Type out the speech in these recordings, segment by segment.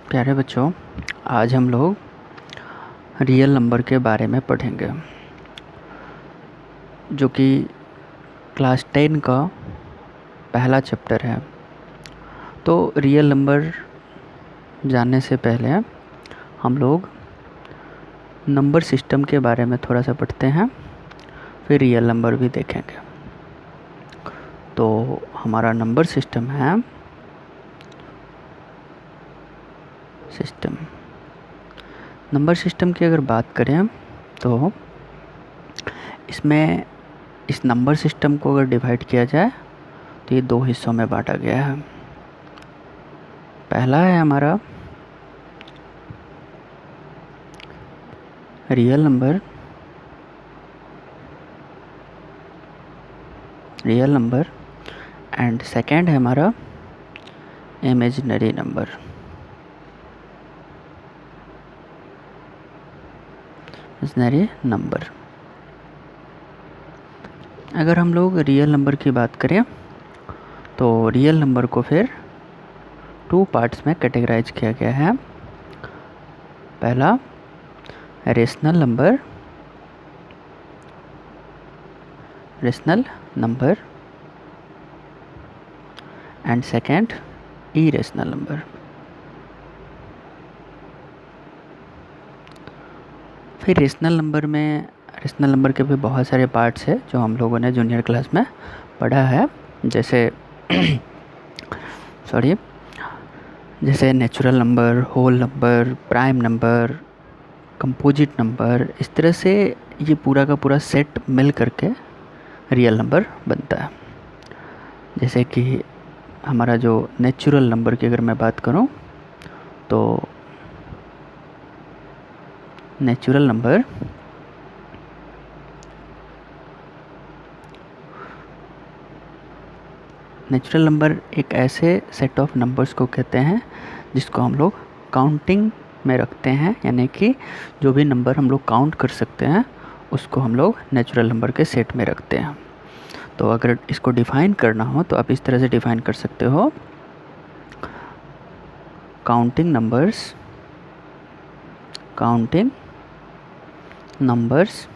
प्यारे बच्चों, आज हम लोग रियल नंबर के बारे में पढ़ेंगे, जो कि क्लास 10 का पहला चैप्टर है। तो रियल नंबर जानने से पहले हम लोग नंबर सिस्टम के बारे में थोड़ा सा पढ़ते हैं, फिर रियल नंबर भी देखेंगे। तो हमारा नंबर सिस्टम है नंबर सिस्टम की अगर बात करें तो इसमें इस नंबर सिस्टम को अगर डिवाइड किया जाए तो ये दो हिस्सों में बांटा गया है। पहला है हमारा रियल नंबर एंड सेकंड है हमारा इमेजिनरी नंबर। अगर हम लोग रियल नंबर की बात करें तो रियल नंबर को फिर 2 पार्ट्स में कैटेगराइज किया गया है। पहला rational number and second irrational number. फिर रेशनल नंबर के भी बहुत सारे पार्ट्स है जो हम लोगों ने जूनियर क्लास में पढ़ा है, जैसे जैसे natural number, whole number, prime number, composite number. इस तरह से ये पूरा का पूरा सेट मिल करके रियल नंबर बनता है। जैसे कि हमारा जो नेचुरल नंबर की अगर मैं बात करूं तो नेचुरल नंबर एक ऐसे सेट ऑफ नंबर्स को कहते हैं जिसको हम लोग काउंटिंग में रखते हैं, यानी कि जो भी नंबर हम लोग काउंट कर सकते हैं उसको हम लोग नेचुरल नंबर के सेट में रखते हैं। तो अगर इसको डिफ़ाइन करना हो तो आप इस तरह से डिफ़ाइन कर सकते हो, counting numbers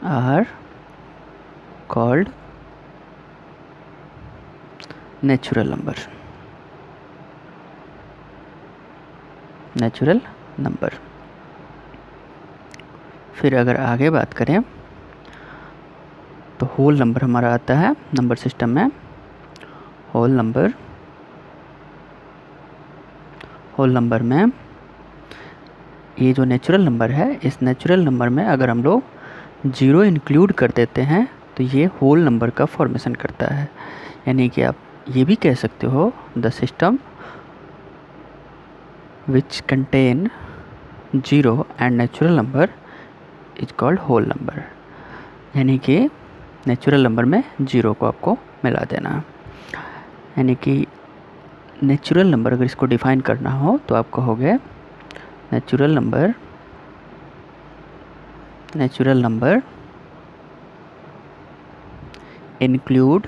are called natural number. फिर अगर आगे बात करें तो होल नंबर हमारा आता है नंबर सिस्टम में। होल नंबर में ये जो नेचुरल नंबर है, इस नेचुरल नंबर में अगर हम लोग 0 इंक्लूड कर देते हैं तो ये होल नंबर का फॉर्मेशन करता है। यानी कि आप ये भी कह सकते हो the system which contain 0 and natural number is called whole number. यानी कि नेचुरल नंबर में 0 को आपको मिला देना है। यानी कि नेचुरल नंबर अगर इसको डिफ़ाइन करना हो तो आप कहोगे natural number include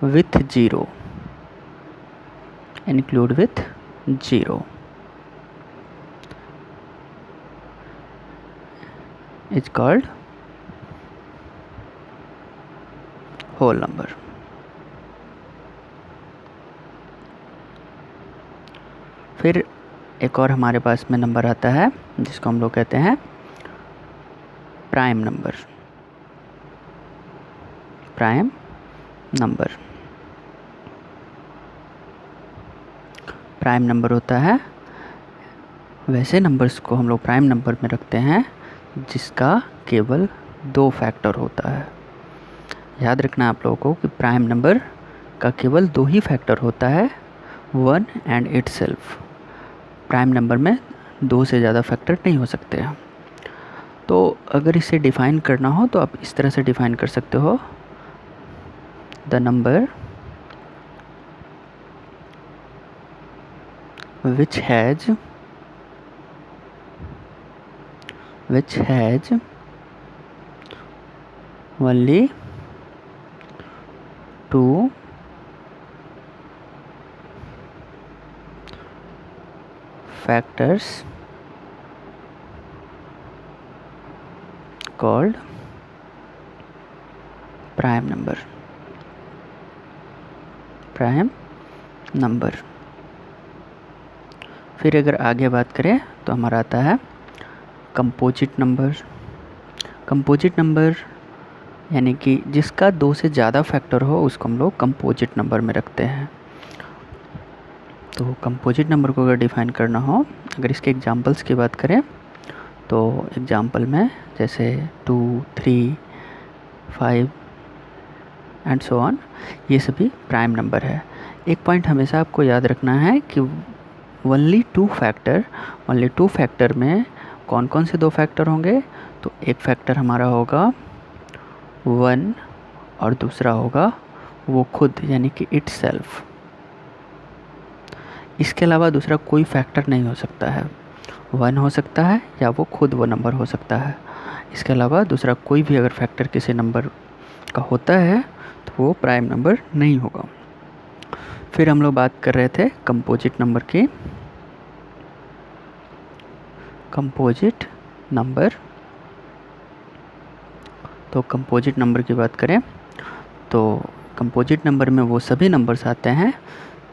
with 0 is called whole number. फिर एक और हमारे पास में नंबर आता है जिसको हम लोग कहते हैं प्राइम नंबर। प्राइम नंबर होता है वैसे नंबर्स को हम लोग प्राइम नंबर में रखते हैं जिसका केवल 2 फैक्टर होता है। याद रखना आप लोगों को कि प्राइम नंबर का केवल 2 ही फैक्टर होता है, 1 एंड इटसेल्फ। प्राइम नंबर में 2 से ज़्यादा फैक्टर नहीं हो सकते हैं। तो अगर इसे डिफ़ाइन करना हो तो आप इस तरह से डिफ़ाइन कर सकते हो, the number which has only 2 factors called prime number. फिर अगर आगे बात करें तो हमारा आता है कंपोजिट नंबर। कंपोजिट नंबर यानी कि जिसका 2 से ज़्यादा फैक्टर हो उसको हम लोग कंपोजिट नंबर में रखते हैं। तो कंपोजिट नंबर को अगर डिफ़ाइन करना हो, अगर इसके एग्जांपल्स की बात करें तो एग्जांपल में जैसे 2, 3, 5 एंड सो ऑन, ये सभी प्राइम नंबर है। एक पॉइंट हमेशा आपको याद रखना है कि ओनली टू फैक्टर में कौन कौन से 2 फैक्टर होंगे। तो एक फैक्टर हमारा होगा 1 और दूसरा होगा वो खुद यानी कि इटसेल्फ। इसके अलावा दूसरा कोई फैक्टर नहीं हो सकता है। 1 हो सकता है या वो खुद वो नंबर हो सकता है। इसके अलावा दूसरा कोई भी अगर फैक्टर किसी नंबर का होता है तो वो प्राइम नंबर नहीं होगा। फिर हम लोग बात कर रहे थे कंपोजिट नंबर की। कंपोजिट नंबर, तो कंपोजिट नंबर की बात करें तो कंपोजिट नंबर में वो सभी नंबर्स आते हैं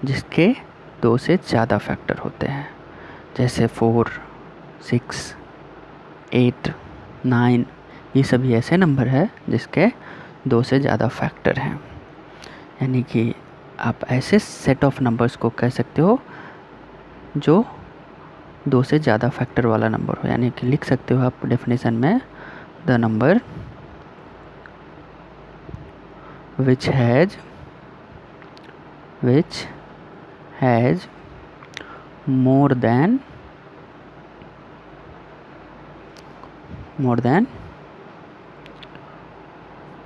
जिसके 2 से ज़्यादा फैक्टर होते हैं, जैसे 4, 6, 8, 9, ये सभी ऐसे नंबर है जिसके 2 से ज़्यादा फैक्टर हैं। यानी कि आप ऐसे सेट ऑफ नंबर्स को कह सकते हो जो 2 से ज़्यादा फैक्टर वाला नंबर हो। यानी कि लिख सकते हो आप डेफिनेशन में, the number which has more than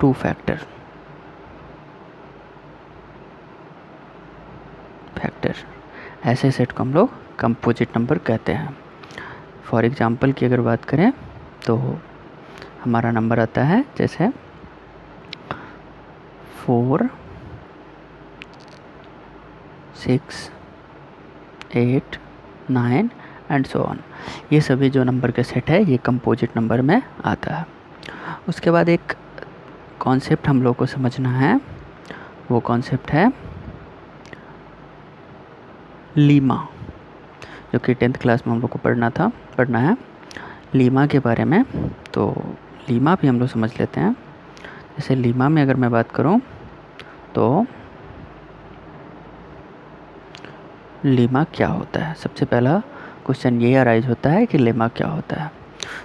2 factor. ऐसे सेट को हम लोग कंपोजिट नंबर कहते हैं। फॉर एग्जांपल की अगर बात करें तो हमारा नंबर आता है जैसे 4, 6, 8, 9 एंड सो ऑन। ये सभी जो नंबर के सेट है ये कंपोजिट नंबर में आता है। उसके बाद एक कॉन्सेप्ट हम लोग को समझना है, वो कॉन्सेप्ट है लीमा, जो कि 10th क्लास में हम लोग को पढ़ना है लीमा के बारे में। तो लीमा भी हम लोग समझ लेते हैं। जैसे लीमा में अगर मैं बात करूं तो लीमा क्या होता है, सबसे पहला क्वेश्चन ये अराइज होता है कि लीमा क्या होता है।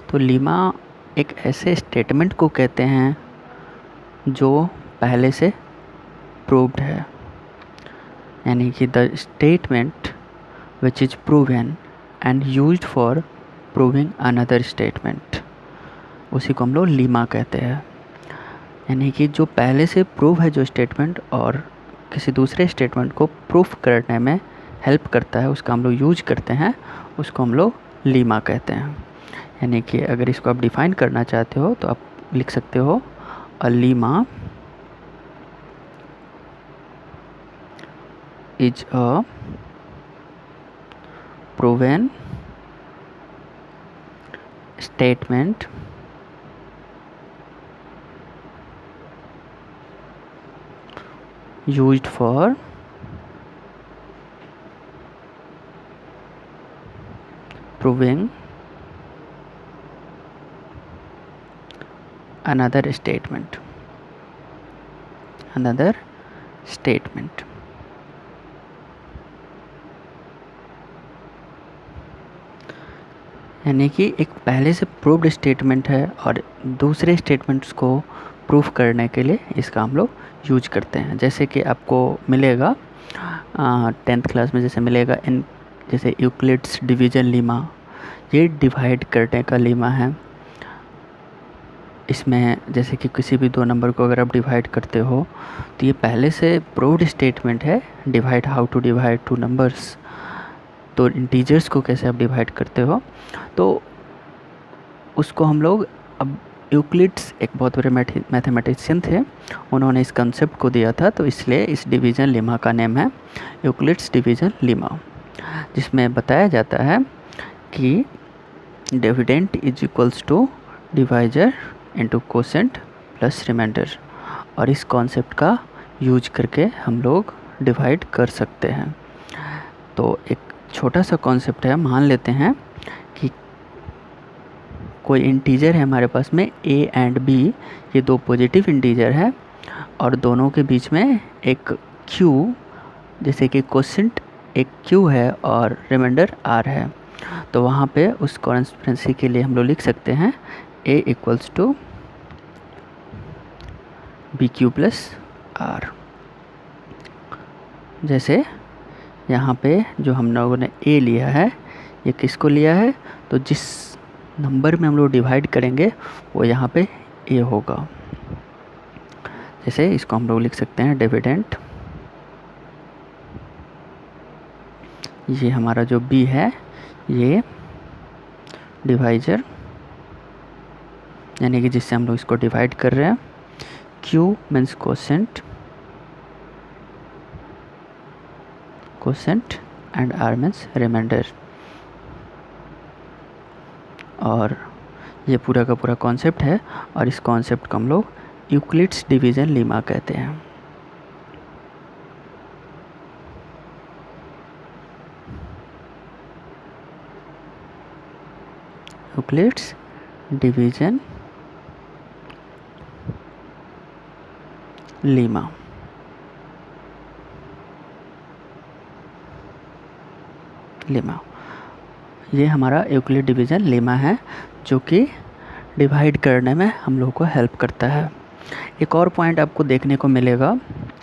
तो लीमा एक ऐसे स्टेटमेंट को कहते हैं जो पहले से प्रूव्ड है, यानी कि the statement which is proven and used for proving another statement, उसी को हम लोग लीमा कहते हैं। यानी कि जो पहले से प्रूव है जो स्टेटमेंट और किसी दूसरे स्टेटमेंट को प्रूफ करने में हेल्प करता है, उसका हम लोग यूज करते हैं, उसको हम लोग लीमा कहते हैं। यानी कि अगर इसको आप डिफ़ाइन करना चाहते हो तो आप लिख सकते हो अ Lima is a proven statement used for proving another statement. यानी कि एक पहले से प्रूव्ड स्टेटमेंट है और दूसरे स्टेटमेंट्स को प्रूफ करने के लिए इसका हम लोग यूज करते हैं। जैसे कि आपको मिलेगा 10th क्लास में जैसे मिलेगा जैसे यूक्लिड्स डिवीजन लीमा, ये डिवाइड करने का लीमा है। इसमें जैसे कि किसी भी 2 नंबर को अगर आप डिवाइड करते हो तो ये पहले से प्रूव्ड स्टेटमेंट है, divide how to divide 2 numbers. तो इंटीजर्स को कैसे आप डिवाइड करते हो, तो उसको हम लोग अब यूक्लिड्स एक बहुत बड़े मैथमेटिशियन थे, उन्होंने इस कंसेप्ट को दिया था, तो इसलिए इस डिवीज़न लेमा का नेम है यूक्लिड्स डिवीज़न लेमा, जिसमें बताया जाता है कि dividend is equals to divisor into quotient plus remainder, और इस कॉन्सेप्ट का यूज करके हम लोग डिवाइड कर सकते हैं। तो एक छोटा सा कॉन्सेप्ट है, मान लेते हैं कि कोई इंटीजर है हमारे पास में a एंड b, ये दो पॉजिटिव इंटीजर है और दोनों के बीच में एक q, जैसे कि कोसेंट एक q है और रिमाइंडर r है, तो वहाँ पे उस कॉन्स्पिरेंसी के लिए हम लोग लिख सकते हैं a equals to B Q plus R. जैसे यहाँ पे जो हम लोगों ने a लिया है, ये किसको लिया है, तो जिस नंबर में हम लोग डिवाइड करेंगे वो यहाँ पे a होगा। जैसे इसको हम लोग लिख सकते हैं डिविडेंड, ये हमारा जो b है ये डिवाइजर, यानी कि जिससे हम लोग इसको डिवाइड कर रहे हैं, q means quotient, quotient and r means remainder. और ये पूरा का पूरा कॉन्सेप्ट है, और इस कॉन्सेप्ट को हम लोग यूक्लिड्स डिवीज़न लेमा कहते हैं। Euclid's division lemma. ये हमारा यूक्लिड डिवीज़न लेमा है, जो कि डिवाइड करने में हम लोगों को हेल्प करता है। एक और पॉइंट आपको देखने को मिलेगा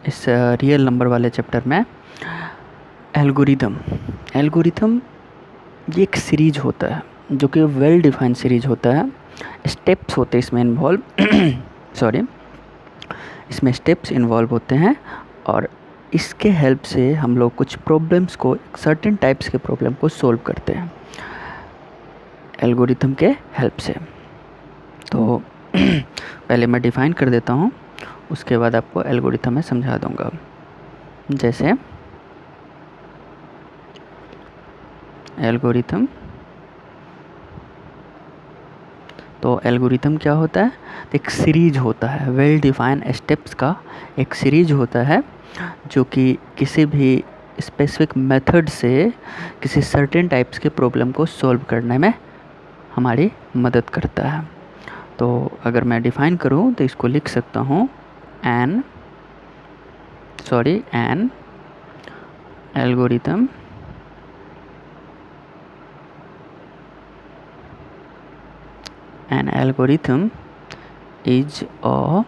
इस रियल नंबर वाले चैप्टर में, एल्गोरिथम। एल्गोरिथम ये एक सीरीज होता है जो कि वेल डिफाइंड सीरीज होता है, स्टेप्स होते हैं इसमें इन्वॉल्व सॉरी इसमें स्टेप्स इन्वॉल्व होते हैं, और इसके हेल्प से हम लोग कुछ प्रॉब्लम्स को, सर्टेन टाइप्स के प्रॉब्लम को सोल्व करते हैं एल्गोरिथम के हेल्प से। तो पहले मैं डिफ़ाइन कर देता हूँ, उसके बाद आपको एल्गोरिथम में समझा दूँगा। जैसे एल्गोरिथम, तो एल्गोरिथम क्या होता है, एक सीरीज होता है, वेल डिफाइन स्टेप्स का एक सीरीज होता है, जो कि किसी भी स्पेसिफिक मेथड से किसी सर्टेन टाइप्स के प्रॉब्लम को सॉल्व करने में हमारी मदद करता है। तो अगर मैं डिफ़ाइन करूँ तो इसको लिख सकता हूँ an algorithm is a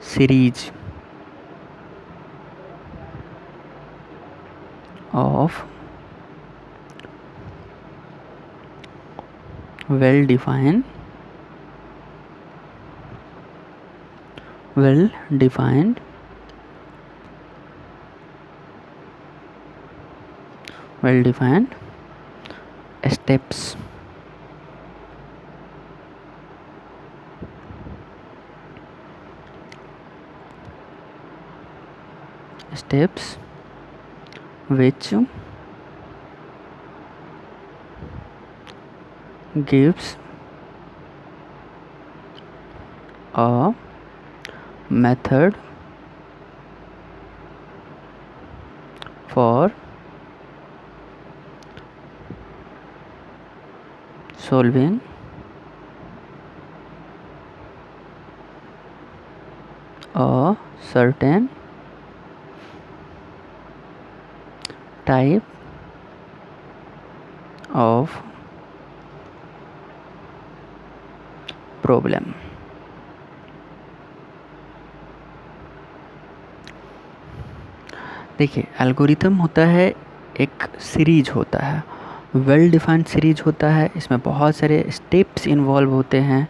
series of well-defined steps which gives a method for solving a certain type of problem। देखिए, एल्गोरिथम होता है, एक सीरीज होता है, वेल डिफाइंड सीरीज होता है, इसमें बहुत सारे स्टेप्स इन्वॉल्व होते हैं,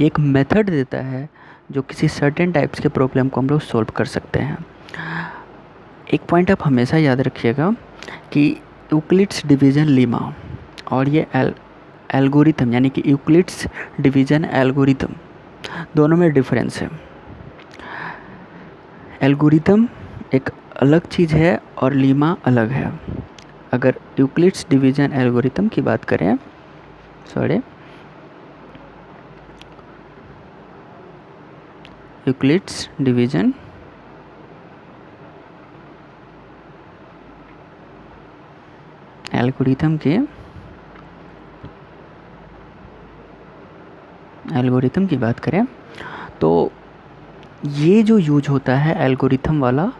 ये एक मेथड देता है जो किसी सर्टेन टाइप्स के प्रॉब्लम को हम लोग सॉल्व कर सकते हैं। एक पॉइंट आप हमेशा याद रखिएगा कि यूक्लिड्स डिवीज़न लेमा और ये एल्गोरिथम, यानी कि यूक्लिड्स डिवीज़न एल्गोरिथम, दोनों में डिफरेंस है। एल्गोरिथम एक अलग चीज़ है और लीमा अलग है। अगर यूक्लिड्स डिवीजन एल्गोरिथम की बात करें, यूक्लिड्स डिवीजन एल्गोरिथम की बात करें तो ये जो यूज होता है एल्गोरिथम वाला,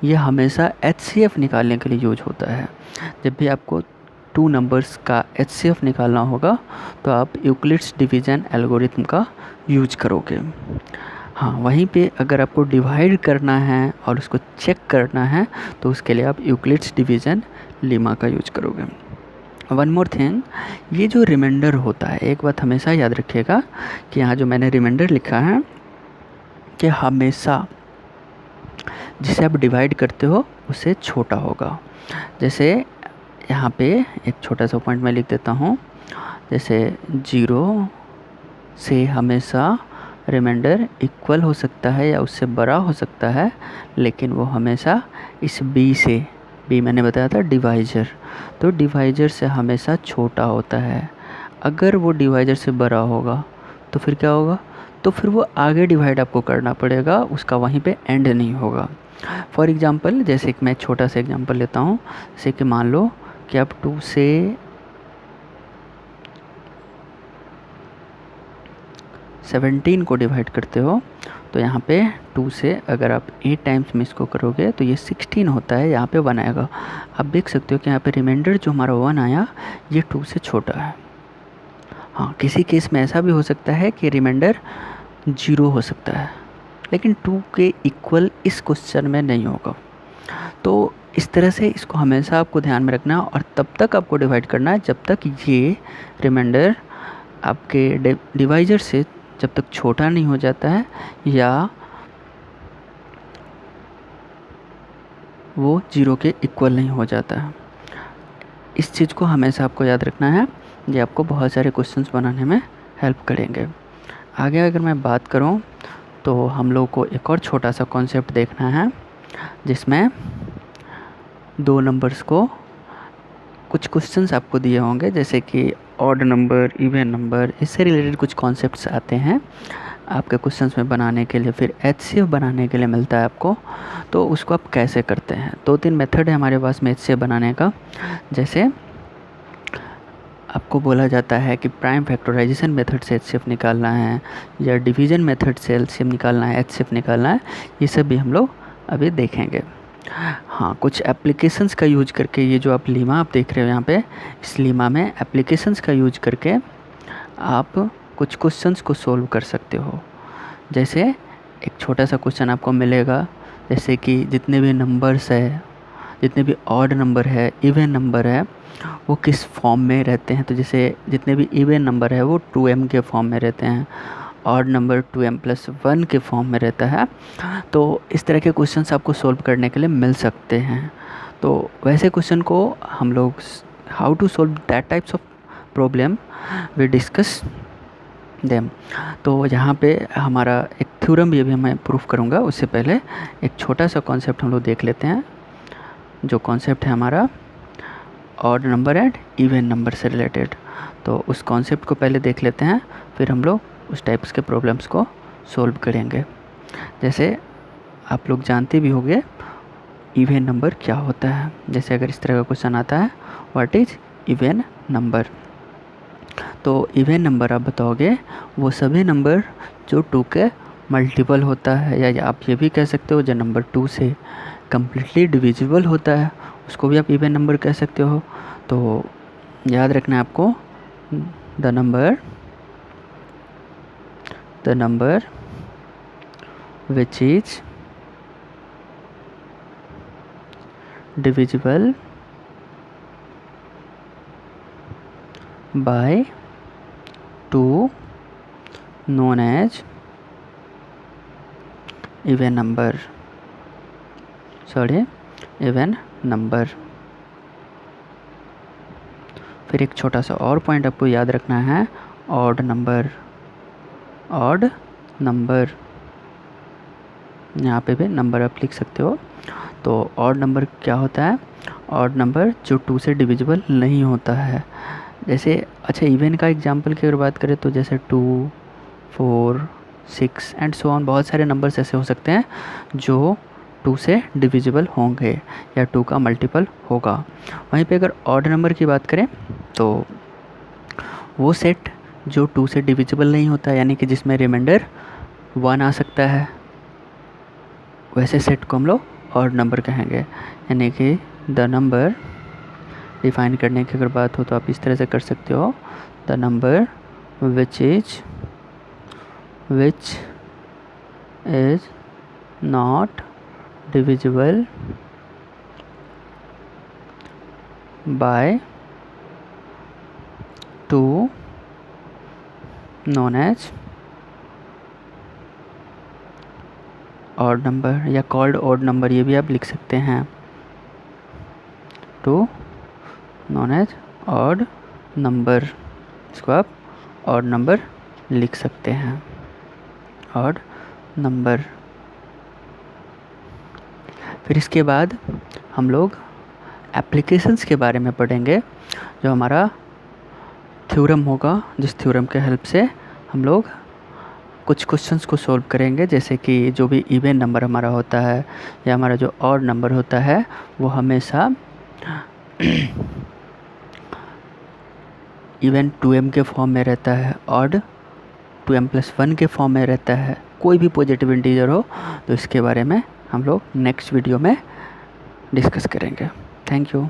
ये हमेशा HCF निकालने के लिए यूज होता है। जब भी आपको 2 नंबर्स का HCF निकालना होगा तो आप यूक्लिड्स डिवीजन एल्गोरिथम का यूज करोगे। हाँ, वहीं पे अगर आपको डिवाइड करना है और उसको चेक करना है तो उसके लिए आप यूक्लिड्स डिवीजन लीमा का यूज करोगे। वन मोर थिंग, ये जो रिमाइंडर होता है, एक बात हमेशा याद रखिएगा कि यहाँ जो मैंने रिमाइंडर लिखा है कि हमेशा जिसे आप डिवाइड करते हो उससे छोटा होगा। जैसे यहाँ पे एक छोटा सा पॉइंट मैं लिख देता हूँ, जैसे 0 से हमेशा रिमाइंडर इक्वल हो सकता है या उससे बड़ा हो सकता है, लेकिन वो हमेशा इस बी मैंने बताया था डिवाइजर, तो डिवाइजर से हमेशा छोटा होता है। अगर वो डिवाइजर से बड़ा होगा तो फिर क्या होगा, तो फिर वो आगे डिवाइड आपको करना पड़ेगा, उसका वहीं पे एंड नहीं होगा। फॉर एग्ज़ाम्पल, जैसे कि मैं छोटा सा एग्जांपल लेता हूँ, जैसे कि मान लो कि आप 2 से 17 को डिवाइड करते हो, तो यहाँ पे 2 से अगर आप 8 टाइम्स में इसको करोगे तो ये 16 होता है, यहाँ पे 1 आएगा। आप देख सकते हो कि यहाँ पे रिमाइंडर जो हमारा 1 आया ये 2 से छोटा है। हाँ, किसी केस में ऐसा भी हो सकता है कि रिमाइंडर 0 हो सकता है, लेकिन 2 के इक्वल इस क्वेश्चन में नहीं होगा। तो इस तरह से इसको हमेशा आपको ध्यान में रखना और तब तक आपको डिवाइड करना है जब तक ये रिमाइंडर आपके डिवाइजर से जब तक छोटा नहीं हो जाता है या वो 0 के इक्वल नहीं हो जाता है। इस चीज़ को हमेशा आपको याद रखना है, ये आपको बहुत सारे क्वेश्चंस बनाने में हेल्प करेंगे। आगे अगर मैं बात करूं तो हम लोग को एक और छोटा सा कॉन्सेप्ट देखना है, जिसमें 2 नंबर्स को कुछ क्वेश्चंस आपको दिए होंगे, जैसे कि ऑड नंबर, इवन नंबर, इससे रिलेटेड कुछ कॉन्सेप्ट्स आते हैं आपके क्वेश्चंस में बनाने के लिए, फिर HCF बनाने के लिए मिलता है आपको। तो उसको आप कैसे करते हैं, 2-3 मेथड है हमारे पास में HCF बनाने का। जैसे आपको बोला जाता है कि प्राइम फैक्टराइजेशन मेथड से HCF निकालना है या डिवीज़न मेथड से LCM निकालना है, HCF निकालना है, ये सब भी हम लोग अभी देखेंगे। हाँ, कुछ एप्लीकेशंस का यूज करके, ये जो आप लीमा आप देख रहे हो यहाँ पे, इस लीमा में एप्लीकेशंस का यूज करके आप कुछ क्वेश्चंस को सोल्व कर सकते हो। जैसे एक छोटा सा क्वेश्चन आपको मिलेगा, जैसे कि जितने भी नंबर्स है, जितने भी ऑड नंबर है, इवन नंबर है, वो किस फॉर्म में रहते हैं। तो जैसे जितने भी इवन नंबर है वो 2m के फॉर्म में रहते हैं, ऑड नंबर 2m+1 के फॉर्म में रहता है। तो इस तरह के क्वेश्चंस आपको सोल्व करने के लिए मिल सकते हैं। तो वैसे क्वेश्चन को हम लोग how to solve that types of problem we discuss them. तो यहाँ पे हमारा एक थ्योरम भी अभी मैं प्रूफ करूँगा, उससे पहले एक छोटा सा कॉन्सेप्ट हम लोग देख लेते हैं, जो कॉन्सेप्ट है हमारा odd number and even number से रिलेटेड। तो उस कॉन्सेप्ट को पहले देख लेते हैं, फिर हम लोग उस टाइप्स के प्रॉब्लम्स को सोल्व करेंगे। जैसे आप लोग जानते भी होंगे इवन नंबर क्या होता है। जैसे अगर इस तरह का क्वेश्चन आता है, व्हाट इज़ इवन नंबर, तो इवन नंबर आप बताओगे वो सभी नंबर जो 2 के मल्टीपल होता है, या आप ये भी कह सकते हो जो नंबर 2 से कम्प्लीटली डिविजिबल होता है, उसको भी आप इवन नंबर कह सकते हो। तो याद रखना है आपको, the number which is divisible by 2 known as even number, even number. फिर एक छोटा सा और पॉइंट आपको याद रखना है, ऑड नंबर, यहाँ पे भी नंबर आप लिख सकते हो। तो ऑड नंबर क्या होता है? ऑड नंबर जो 2 से डिविजिबल नहीं होता है। जैसे अच्छा इवन का एग्जांपल की अगर बात करें तो जैसे 2, 4, 6 एंड सो ऑन, बहुत सारे नंबर्स ऐसे हो सकते हैं जो 2 से डिविजिबल होंगे या 2 का मल्टीपल होगा। वहीं पे अगर ऑड नंबर की बात करें तो वो सेट जो 2 से डिविजिबल नहीं होता, यानी कि जिसमें रिमाइंडर 1 आ सकता है, वैसे सेट को हम लोग ऑड नंबर कहेंगे। यानी कि द नंबर डिफाइन करने की अगर बात हो तो आप इस तरह से कर सकते हो, the number which is not divisible by 2 known as odd number या कॉल्ड ऑड नंबर, ये भी आप लिख सकते हैं। 2 नोन एज ऑड नंबर, इसको आप ऑड नंबर लिख सकते हैं, ऑड नंबर। फिर इसके बाद हम लोग एप्लीकेशंस के बारे में पढ़ेंगे, जो हमारा थ्योरम होगा, जिस थ्योरम के हेल्प से हम लोग कुछ क्वेश्चंस को सॉल्व करेंगे। जैसे कि जो भी इवन नंबर हमारा होता है या हमारा जो ऑड नंबर होता है वो हमेशा इवन 2m के फॉर्म में रहता है, ऑड 2m+1 के फॉर्म में रहता है। कोई भी पॉजिटिव इंटीजर हो तो इसके बारे में हम लोग नेक्स्ट वीडियो में डिस्कस करेंगे। Thank you.